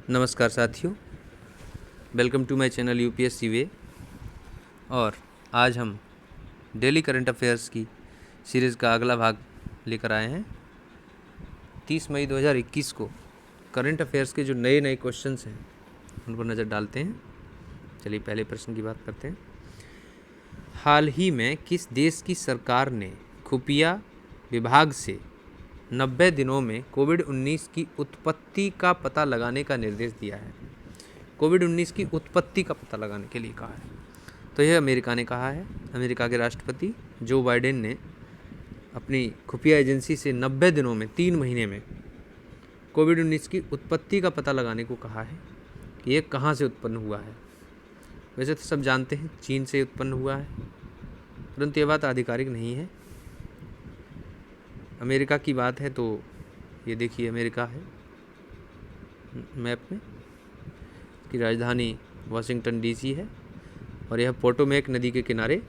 नमस्कार साथियों, welcome to my channel UPSC way. और आज हम डेली करंट अफेयर्स की सीरीज़ का अगला भाग लेकर आए हैं। 30 मई 2021 को करंट अफेयर्स के जो नए नए क्वेश्चंस हैं उन पर नज़र डालते हैं। चलिए पहले प्रश्न की बात करते हैं। हाल ही में किस देश की सरकार ने खुफिया विभाग से 90 दिनों में कोविड-19 की उत्पत्ति का पता लगाने का निर्देश दिया है? कोविड-19 की उत्पत्ति का पता लगाने के लिए कहा है। तो यह अमेरिका ने कहा है। अमेरिका के राष्ट्रपति जो बाइडेन ने अपनी खुफिया एजेंसी से 90 दिनों में 3 महीने में कोविड-19 की उत्पत्ति का पता लगाने को कहा है कि ये कहाँ से उत्पन्न हुआ है। वैसे तो सब जानते हैं चीन से उत्पन्न हुआ है, परंतु ये बात आधिकारिक नहीं है। अमेरिका की बात है तो ये देखिए अमेरिका है मैप में, की राजधानी वाशिंगटन डीसी है और यह पोटोमैक नदी के किनारे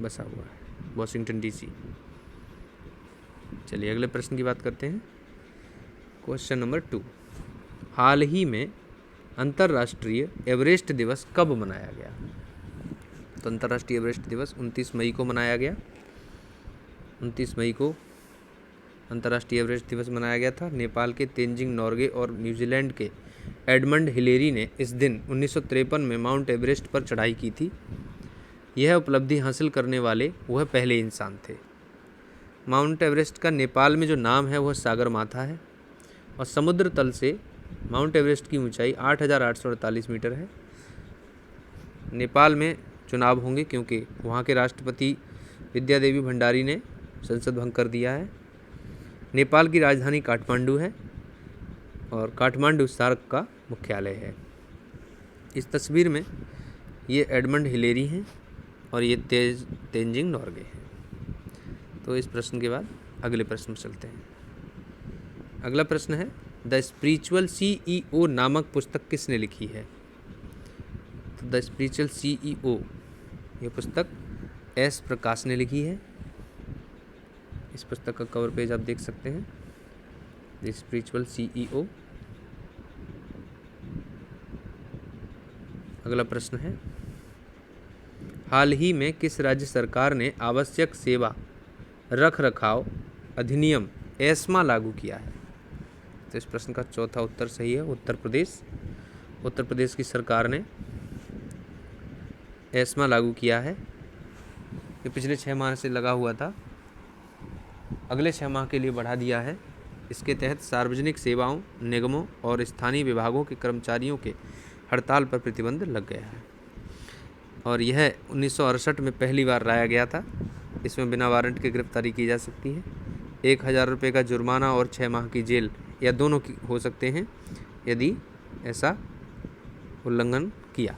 बसा हुआ है वाशिंगटन डीसी। चलिए अगले प्रश्न की बात करते हैं। क्वेश्चन नंबर 2, हाल ही में अंतर्राष्ट्रीय एवरेस्ट दिवस कब मनाया गया? तो अंतर्राष्ट्रीय एवरेस्ट दिवस 29 मई को मनाया गया। 29 मई को अंतर्राष्ट्रीय एवरेस्ट दिवस मनाया गया था। नेपाल के तेंजिंग नोर्गे और न्यूजीलैंड के एडमंड हिलेरी ने इस दिन 1953 में माउंट एवरेस्ट पर चढ़ाई की थी। यह उपलब्धि हासिल करने वाले वह पहले इंसान थे। माउंट एवरेस्ट का नेपाल में जो नाम है वह सागरमाथा है और समुद्र तल से माउंट एवरेस्ट की ऊंचाई 8,848 मीटर है। नेपाल में चुनाव होंगे क्योंकि वहाँ के राष्ट्रपति विद्यादेवी भंडारी ने संसद भंग कर दिया है। नेपाल की राजधानी काठमांडू है और काठमांडू सार्क का मुख्यालय है। इस तस्वीर में ये एडमंड हिलेरी हैं और ये तेंजिंग नोर्गे हैं। तो इस प्रश्न के बाद अगले प्रश्न में चलते हैं। अगला प्रश्न है, द स्पिरिचुअल CEO नामक पुस्तक किसने लिखी है? तो द स्पिरिचुअल CEO ये पुस्तक S प्रकाश ने लिखी है। इस पुस्तक का कवर पेज आप देख सकते हैं, द स्पिरिचुअल CEO। अगला प्रश्न है, हाल ही में किस राज्य सरकार ने आवश्यक सेवा रख रखाव अधिनियम एस्मा लागू किया है? तो इस प्रश्न का चौथा उत्तर सही है, उत्तर प्रदेश। उत्तर प्रदेश की सरकार ने एस्मा लागू किया है। ये पिछले 6 माह से लगा हुआ था, अगले 6 माह के लिए बढ़ा दिया है। इसके तहत सार्वजनिक सेवाओं, निगमों और स्थानीय विभागों के कर्मचारियों के हड़ताल पर प्रतिबंध लग गया है और यह 1968 में पहली बार लाया गया था। इसमें बिना वारंट के गिरफ्तारी की जा सकती है। 1,000 रुपये का जुर्माना और 6 माह की जेल या दोनों की हो सकते हैं यदि ऐसा उल्लंघन किया।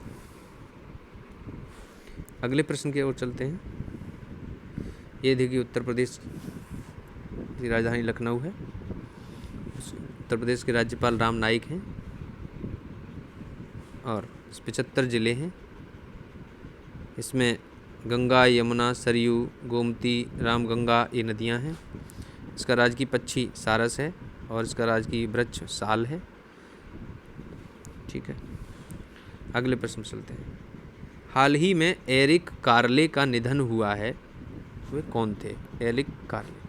अगले प्रश्न की ओर चलते हैं। ये देखिए उत्तर प्रदेश की राजधानी लखनऊ है। उत्तर प्रदेश के राज्यपाल राम नाईक हैं और 75 ज़िले हैं। इसमें गंगा, यमुना, सरयू, गोमती, रामगंगा ये नदियां हैं। इसका राजकीय पक्षी सारस है और इसका राजकीय वृक्ष साल है। ठीक है, अगले प्रश्न में चलते हैं। हाल ही में एरिक कार्ले का निधन हुआ है, वे कौन थे? एरिक कार्ले।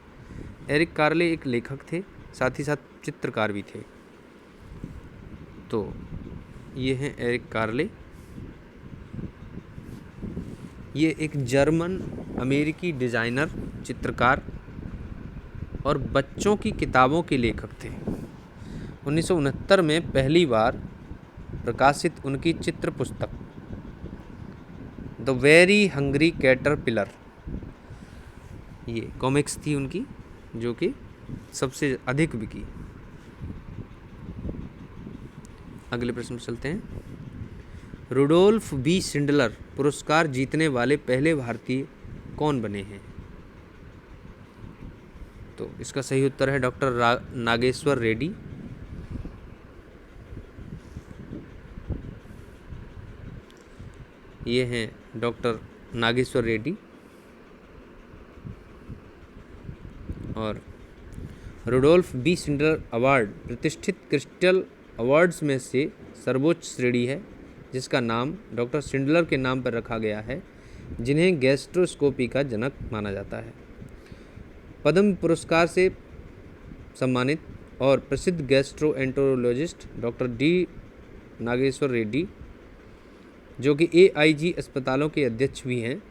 एरिक कार्ले एक लेखक थे, साथ ही साथ चित्रकार भी थे। तो ये हैं एरिक कार्ले। ये एक जर्मन अमेरिकी डिज़ाइनर, चित्रकार और बच्चों की किताबों के लेखक थे। 1969 में पहली बार प्रकाशित उनकी चित्र पुस्तक द वेरी हंग्री कैटरपिलर, ये कॉमिक्स थी उनकी जो कि सबसे अधिक बिकी। अगले प्रश्न में चलते हैं। रुडोल्फ बी शिंडलर पुरस्कार जीतने वाले पहले भारतीय कौन बने हैं? तो इसका सही उत्तर है डॉक्टर नागेश्वर रेड्डी। ये हैं डॉक्टर नागेश्वर रेड्डी। और रुडोल्फ बी शिंडलर अवार्ड प्रतिष्ठित क्रिस्टल अवार्ड्स में से सर्वोच्च श्रेणी है, जिसका नाम डॉक्टर शिंडलर के नाम पर रखा गया है, जिन्हें गैस्ट्रोस्कोपी का जनक माना जाता है। पद्म पुरस्कार से सम्मानित और प्रसिद्ध gastroenterologist doctor D Nageshwar Reddy, जो कि AIG अस्पतालों के अध्यक्ष भी हैं,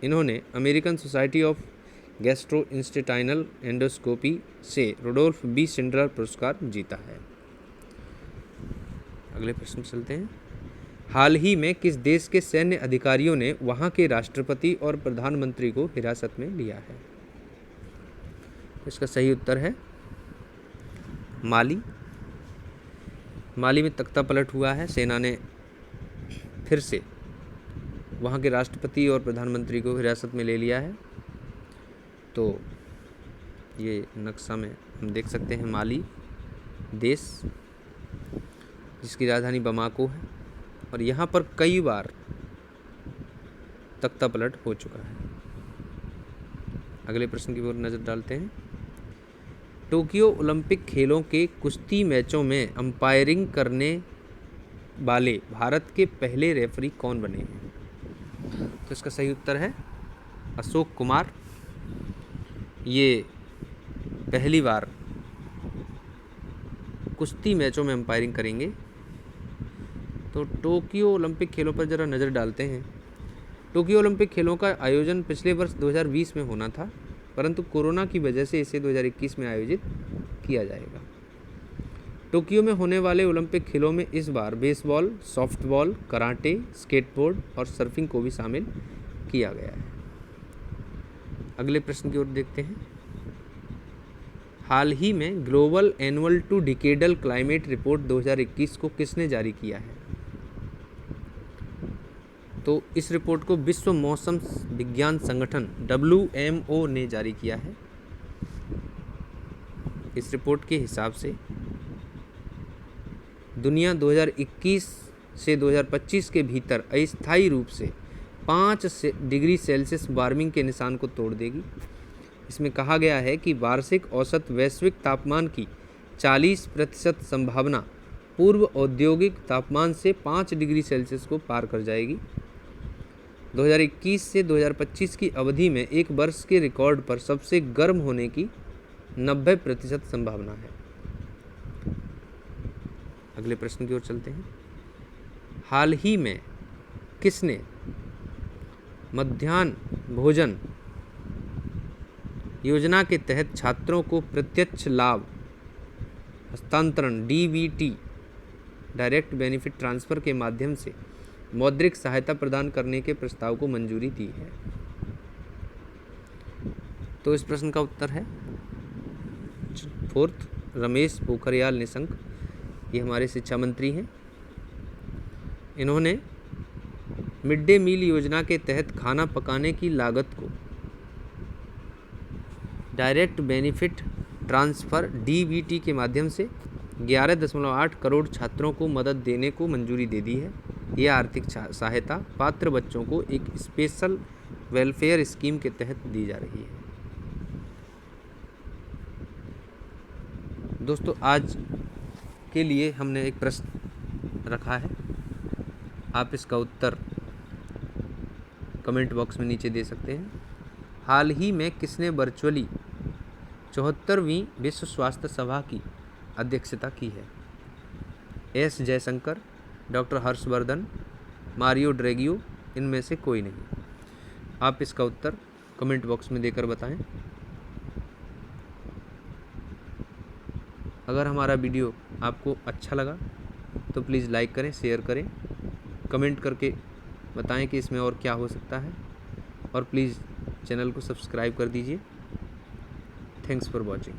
इन्होंने American society of gastrointestinal endoscopy से रुडोल्फ बी शिंडलर पुरस्कार जीता है। अगले प्रश्न चलते हैं। हाल ही में किस देश के सैन्य अधिकारियों ने वहां के राष्ट्रपति और प्रधानमंत्री को हिरासत में लिया है? इसका सही उत्तर है माली। माली में तख्तापलट हुआ है, सेना ने फिर से वहाँ के राष्ट्रपति और प्रधानमंत्री को हिरासत में ले लिया है। तो ये नक्शा में हम देख सकते हैं माली देश, जिसकी राजधानी बमाको है, और यहाँ पर कई बार तख्तापलट हो चुका है। अगले प्रश्न की ओर नज़र डालते हैं। टोक्यो ओलंपिक खेलों के कुश्ती मैचों में अंपायरिंग करने वाले भारत के पहले रेफरी कौन बने हैं? तो इसका सही उत्तर है अशोक कुमार। ये पहली बार कुश्ती मैचों में अंपायरिंग करेंगे। तो टोक्यो ओलंपिक खेलों पर ज़रा नज़र डालते हैं। टोक्यो ओलंपिक खेलों का आयोजन पिछले वर्ष 2020 में होना था, परंतु कोरोना की वजह से इसे 2021 में आयोजित किया जाएगा। टोक्यो में होने वाले ओलंपिक खेलों में इस बार बेसबॉल, सॉफ्टबॉल, कराटे, स्केटबोर्ड और सर्फिंग को भी शामिल किया गया है। अगले प्रश्न की ओर देखते हैं। हाल ही में global annual to decadal climate report 2021 को किसने जारी किया है? तो इस रिपोर्ट को विश्व मौसम विज्ञान संगठन WMO ने जारी किया है। इस रिपोर्ट के हिसाब से दुनिया 2021 से 2025 के भीतर अस्थायी रूप से 5 डिग्री सेल्सियस वार्मिंग के निशान को तोड़ देगी। इसमें कहा गया है कि वार्षिक औसत वैश्विक तापमान की 40% संभावना पूर्व औद्योगिक तापमान से 5 डिग्री सेल्सियस को पार कर जाएगी। 2021 से 2025 की अवधि में एक वर्ष के रिकॉर्ड पर सबसे गर्म होने की 90% संभावना है। अगले प्रश्न की ओर चलते हैं। हाल ही में किसने मध्याह्न भोजन योजना के तहत छात्रों को प्रत्यक्ष लाभ हस्तांतरण DBT डायरेक्ट बेनिफिट ट्रांसफ़र के माध्यम से मौद्रिक सहायता प्रदान करने के प्रस्ताव को मंजूरी दी है? तो इस प्रश्न का उत्तर है 4th रमेश पोखरियाल निशंक। ये हमारे शिक्षा मंत्री हैं। इन्होंने मिड डे मील योजना के तहत खाना पकाने की लागत को डायरेक्ट बेनिफिट ट्रांसफ़र DBT के माध्यम से 11.8 करोड़ छात्रों को मदद देने को मंजूरी दे दी है। यह आर्थिक सहायता पात्र बच्चों को एक स्पेशल वेलफेयर स्कीम के तहत दी जा रही है। दोस्तों, आज के लिए हमने एक प्रश्न रखा है। आप इसका उत्तर कमेंट बॉक्स में नीचे दे सकते हैं। हाल ही में किसने वर्चुअली 74वीं विश्व स्वास्थ्य सभा की अध्यक्षता की है? S Jaishankar, doctor Harshvardhan, Mario Draghi, इनमें से कोई नहीं। आप इसका उत्तर कमेंट बॉक्स में देकर बताएं। अगर हमारा वीडियो आपको अच्छा लगा तो प्लीज़ लाइक करें, शेयर करें, कमेंट करके बताएं कि इसमें और क्या हो सकता है, और प्लीज़ चैनल को सब्सक्राइब कर दीजिए। Thanks for watching.